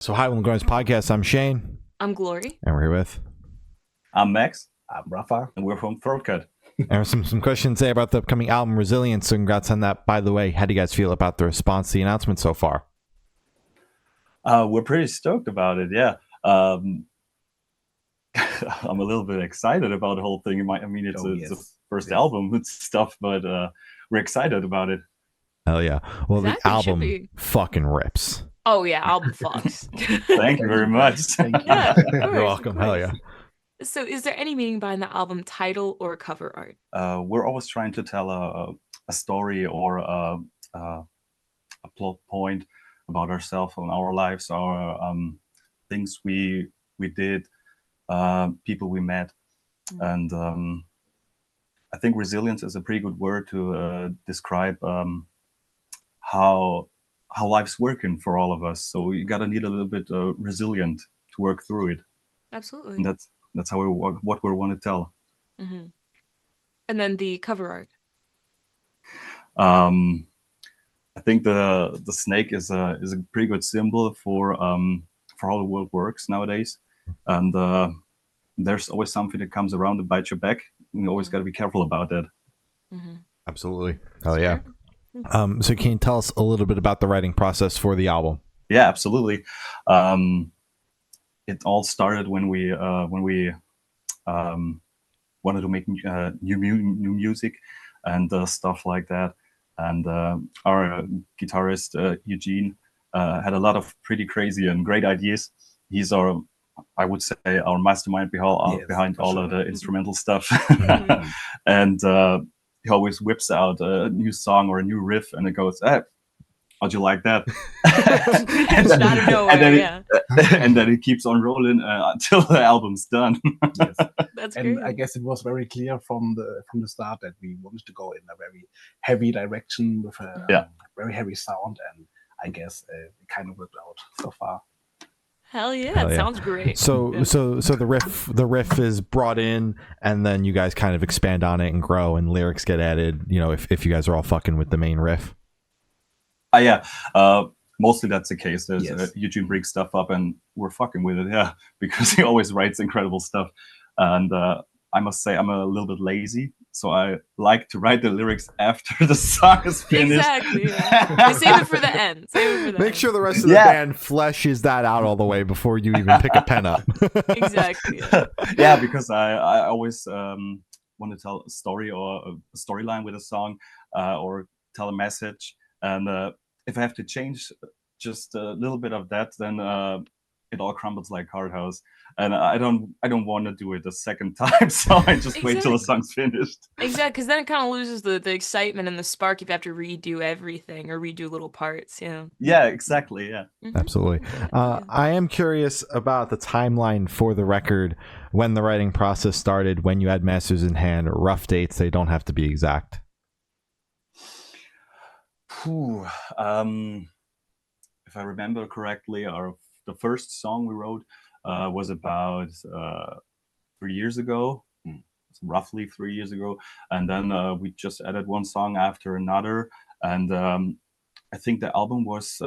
So, hi, Will Growers Podcast. I'm Shane. I'm Glory. And we're here with. I'm Max. I'm Rapha. And we're from THROATCUT. And some questions today about the upcoming album Resilience. So, congrats on that. By the way, how do you guys feel about the response to the announcement so far? We're pretty stoked about it, yeah. I'm a little bit excited about the whole thing. It's the first album and stuff, but we're excited about it. Hell yeah. Well, Exactly, the album fucking rips. Oh, yeah, album fucks. Thank you very much. Yeah, of course, You're welcome. Hell yeah. So is there any meaning behind the album title or cover art? We're always trying to tell a story or a plot point about ourselves and our lives, our things we did, people we met. And I think resilience is a pretty good word to describe how life's working for all of us. So you gotta need a little bit resilient to work through it. Absolutely. And that's how what we want to tell. Mm-hmm. And then the cover art. I think the snake is a pretty good symbol for how the world works nowadays. And there's always something that comes around to bite your back. You always got to be careful about that. Mm-hmm. Absolutely. Hell yeah. So can you tell us a little bit about the writing process for the album? Yeah, absolutely. It all started when we wanted to make new music and stuff like that. And our guitarist Eugene had a lot of pretty crazy and great ideas. He's I would say, our mastermind behind all of the instrumental stuff. And he always whips out a new song or a new riff, and it goes, "Hey, how'd you like that?" And then it keeps on rolling until the album's done. Yes. That's and great. I guess it was very clear from the start that we wanted to go in a very heavy direction with a very heavy sound, and I guess it kind of worked out so far. Hell yeah, it sounds great. So the riff is brought in, and then you guys kind of expand on it and grow, and lyrics get added. You know, if you guys are all fucking with the main riff. Yeah. Mostly that's the case. There's Eugene brings stuff up, and we're fucking with it, because he always writes incredible stuff. And I must say, I'm a little bit lazy, so I like to write the lyrics after the song is finished. Exactly. Yeah. We save it for the end. Make sure the rest of the band fleshes that out all the way before you even pick a pen up. Exactly. Yeah, because I always want to tell a story or a storyline with a song, or tell a message. And if I have to change just a little bit of that, then it all crumbles like hard house. And I don't want to do it a second time, so I just wait till the song's finished. Exactly, because then it kind of loses the excitement and the spark if you have to redo everything or redo little parts. Yeah, exactly. Yeah, absolutely. I am curious about the timeline for the record, when the writing process started, when you had masters in hand, rough dates. They don't have to be exact. If I remember correctly, the first song we wrote was about 3 years ago, roughly 3 years ago, and then we just added one song after another, and I think the album was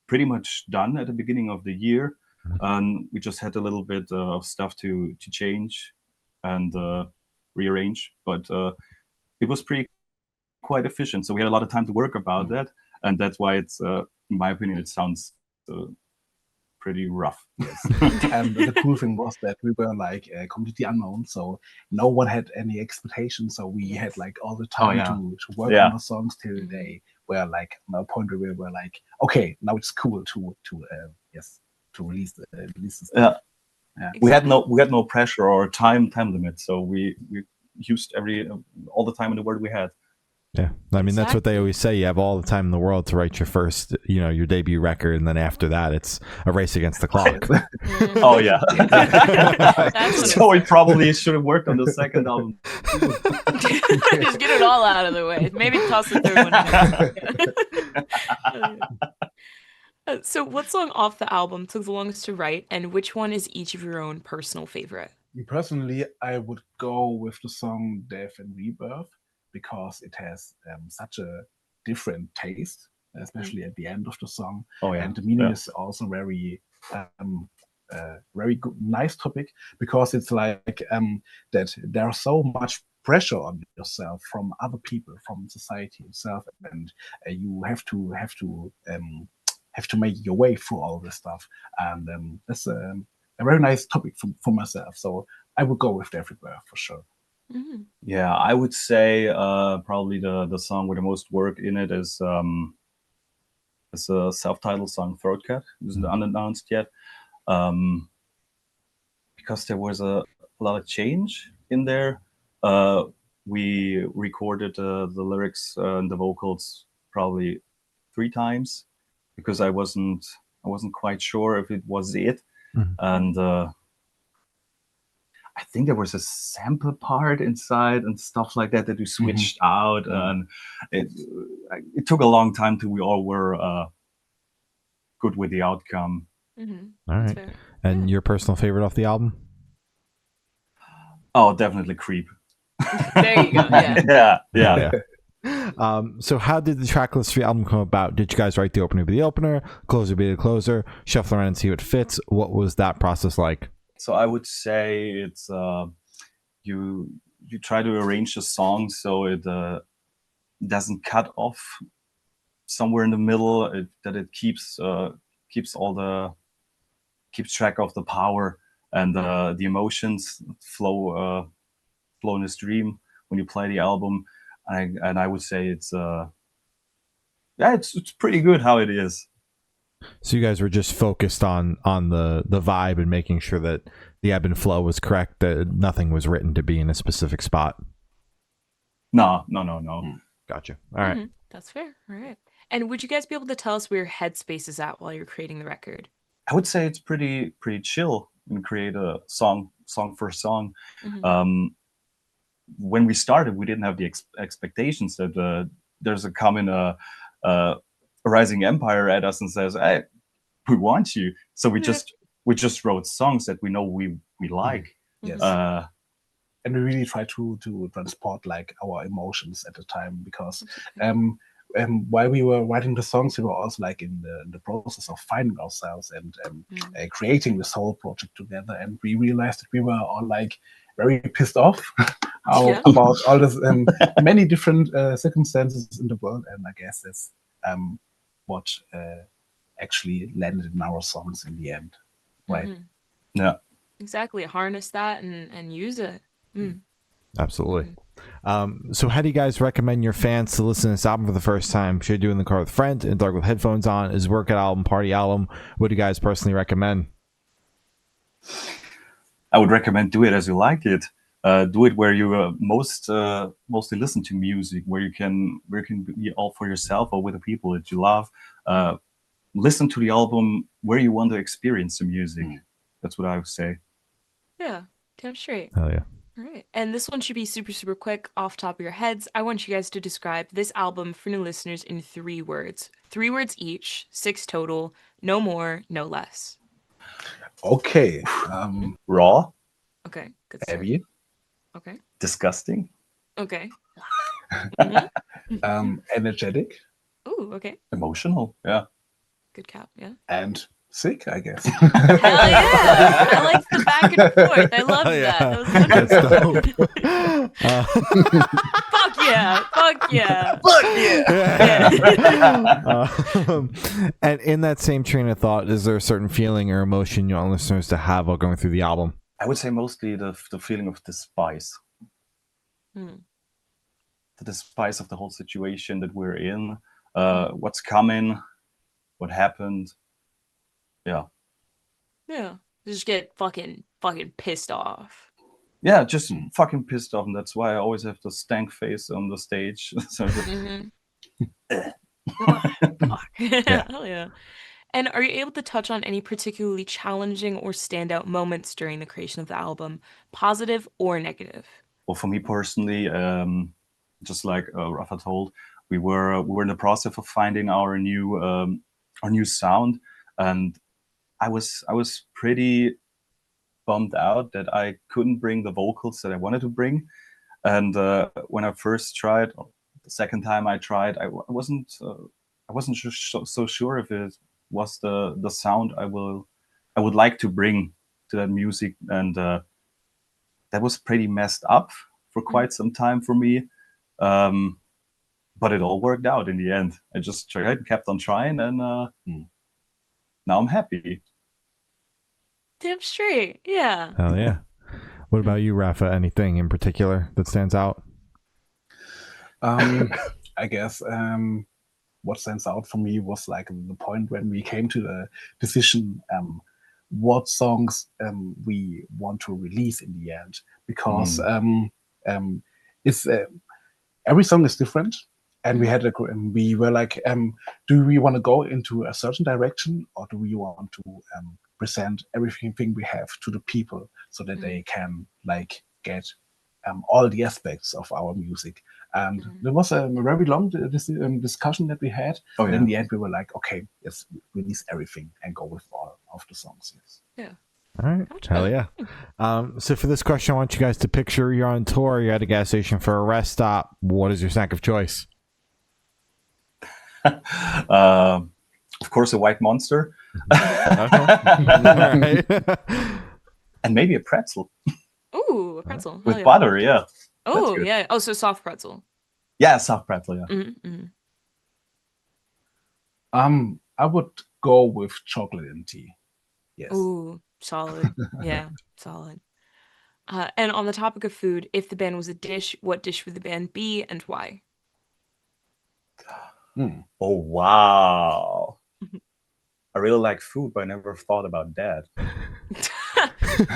pretty much done at the beginning of the year, and we just had a little bit of stuff to change and rearrange, but it was quite efficient, so we had a lot of time to work about that, and that's why it's in my opinion it sounds pretty rough. Yes. And the cool thing was that we were like completely unknown, so no one had any expectations, so we had like all the time to work on the songs till they were like on a point where we were like, okay, now it's cool to release the stuff. Exactly. We had no pressure or time limit, so we used all the time in the world we had. Yeah, I mean, that's what they always say. You have all the time in the world to write your first, your debut record, and then after that, it's a race against the clock. Oh yeah. So we probably should have worked on the second album. Just get it all out of the way. Maybe toss the third one. So, what song off the album took the longest to write, and which one is each of your own personal favorite? Personally, I would go with the song "Death and Rebirth," because it has such a different taste especially at the end of the song. Oh yeah. And the meaning is also very very good, nice topic, because it's like that there's so much pressure on yourself from other people, from society itself, and you have to make your way through all this stuff. And that's a very nice topic for myself. So I would go with Everywhere for sure. Mm-hmm. Yeah, I would say probably the song with the most work in it is a self-titled song, THROATCUT. It isn't unannounced yet, because there was a lot of change in there. We recorded the lyrics and the vocals probably 3 times, because I wasn't quite sure if it was it. And I think there was a sample part inside and stuff like that we switched out, and it took a long time till we all were good with the outcome. All right. And your personal favorite off the album? Oh, definitely Creep. There you go. Yeah. So how did the track list for the album come about? Did you guys write the opener be the opener, closer be the closer, shuffle around and see what fits? What was that process like? So I would say it's you try to arrange the song so it doesn't cut off somewhere in the middle, that it keeps track of the power and the emotions flow in a stream when you play the album. And I would say it's pretty good how it is. So you guys were just focused on the vibe and making sure that the ebb and flow was correct, that nothing was written to be in a specific spot. No. Gotcha. All right. That's fair. All right. And would you guys be able to tell us where your headspace is at while you're creating the record? I would say it's pretty chill and create a song for song. When we started, we didn't have the expectations that there's a coming a rising empire at us and says, "Hey, we want you." So we just wrote songs that we know we like. Yes. And we really try to transport like our emotions at the time, because while we were writing the songs, we were also like in the process of finding ourselves and creating this whole project together. And we realized that we were all like very pissed off about all this many different circumstances in the world. And I guess that's what actually landed in our songs in the end, right? Yeah, exactly. Harness that and use it. Absolutely. So how do you guys recommend your fans to listen to this album for the first time? Should you do it in the car with a friend, in the dark with headphones on? Is workout album, party album? What do you guys personally recommend? I would recommend do it as you like it. Do it where you mostly listen to music, where you can be all for yourself or with the people that you love. Listen to the album where you want to experience the music. That's what I would say. Yeah, damn straight. Hell yeah. All right. And this one should be super, super quick off top of your heads. I want you guys to describe this album for new listeners in 3 words. 3 words each, 6 total, no more, no less. Okay. Raw. Okay. Good start. Heavy. Okay. Disgusting. Okay. Energetic. Ooh, okay. Emotional. Yeah. Good cap, yeah. And sick, I guess. Hell yeah! I like the back and forth. I love that. That was wonderful. Fuck yeah! Fuck yeah! Fuck yeah! And in that same train of thought, is there a certain feeling or emotion you want listeners to have while going through the album? I would say mostly the feeling of despise. The despise of the whole situation that we're in, what's coming, what happened. Yeah. Just get fucking pissed off. Yeah, just fucking pissed off, and that's why I always have the stank face on the stage. So Hell yeah. And are you able to touch on any particularly challenging or standout moments during the creation of the album, positive or negative? Well, for me personally, just like Rapha told, we were in the process of finding our new sound, and I was pretty bummed out that I couldn't bring the vocals that I wanted to bring. And when I first tried, the second time I tried, I wasn't wasn't so sure if it was the sound I would like to bring to that music, and that was pretty messed up for quite some time for me. But it all worked out in the end. I just tried, kept on trying, and now I'm happy. Damn straight. Yeah. Hell yeah. What about you, Rapha? Anything in particular that stands out? I guess what stands out for me was like the point when we came to the decision what songs we want to release in the end, because it's every song is different, and we were like, do we want to go into a certain direction, or do we want to present everything we have to the people so that they can like get all the aspects of our music? And there was a very long discussion that we had. Oh, and in the end, we were like, okay, let's release everything and go with all of the songs. Yes. Yeah. All right. Hell yeah. So for this question, I want you guys to picture you're on tour, you're at a gas station for a rest stop. What is your snack of choice? Of course, a white monster. Right. And maybe a pretzel. Ooh, a pretzel. With Hell yeah. butter, yeah. Oh, yeah. Oh, so soft pretzel. Yeah, soft pretzel, yeah. Mm-hmm. I would go with chocolate and tea. Yes. Ooh, solid. Yeah, solid. And on the topic of food, if the band was a dish, what dish would the band be and why? Oh, wow. I really like food, but I never thought about that.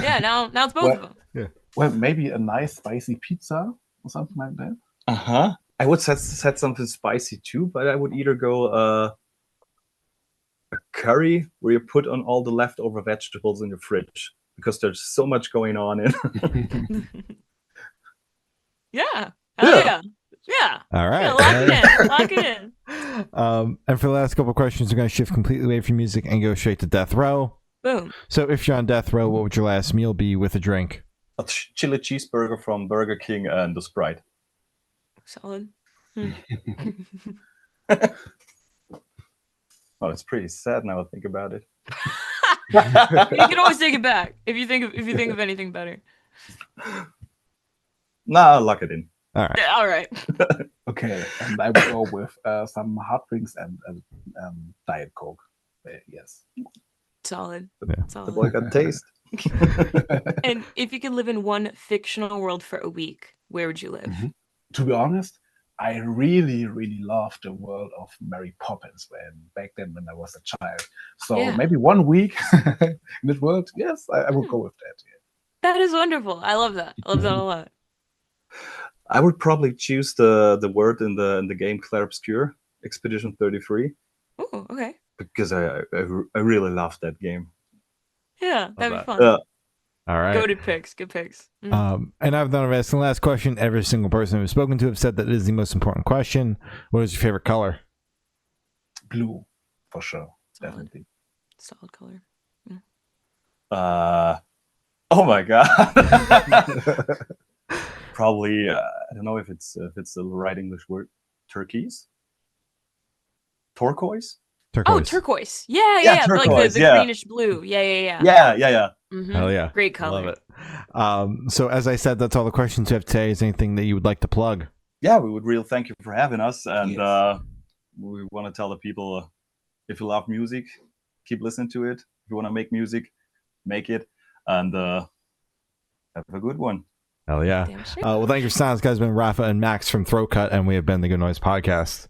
Yeah, now it's both of them. Yeah. Well, maybe a nice spicy pizza or something like that. Uh-huh. I would said something spicy too, but I would either go a curry where you put on all the leftover vegetables in the fridge, because there's so much going on in. Yeah. Yeah. Yeah. All right. Yeah, lock it in. Lock it in. And for the last couple of questions, we're going to shift completely away from music and go straight to death row. Boom. So if you're on death row, what would your last meal be with a drink? A chili cheeseburger from Burger King and a Sprite. Solid. Oh, it's pretty sad now I think about it. You can always take it back if you think of anything better. Nah, lock it in. All right. Yeah, all right. Okay, and I would go with some hot drinks and Diet Coke. Yes. Solid. Yeah. Solid. The boy got taste. And if you could live in one fictional world for a week, where would you live? To be honest, I really, really loved the world of Mary Poppins back then when I was a child. So maybe 1 week in that world, yes, I would go with that. Yeah. That is wonderful. I love that. I love that a lot. I would probably choose the word in the game Clair Obscur, Expedition 33. Oh, okay. Because I really love that game. Yeah, that'd be fun. All right. Goated picks. Good picks. And I've done a rest. And the last question, every single person we've spoken to have said that it is the most important question. What is your favorite color? Blue, for sure. Solid. Definitely. Solid color. Oh my god. Probably I don't know if it's the right English word. Turquoise. Turquoise. Oh, turquoise. Yeah. Turquoise, like the greenish blue. Yeah. Yeah. Mm-hmm. Hell yeah. Great color. Love it. So as I said, that's all the questions we have today. Is there anything that you would like to plug? Yeah, we would really thank you for having us, and Yes. we want to tell the people, if you love music, keep listening to it. If you want to make music, make it, and have a good one. Hell yeah. Damn straight. Well, thank you for sounds, guys. It's been Rapha and Max from THROATCUT, and we have been the Good Noise Podcast.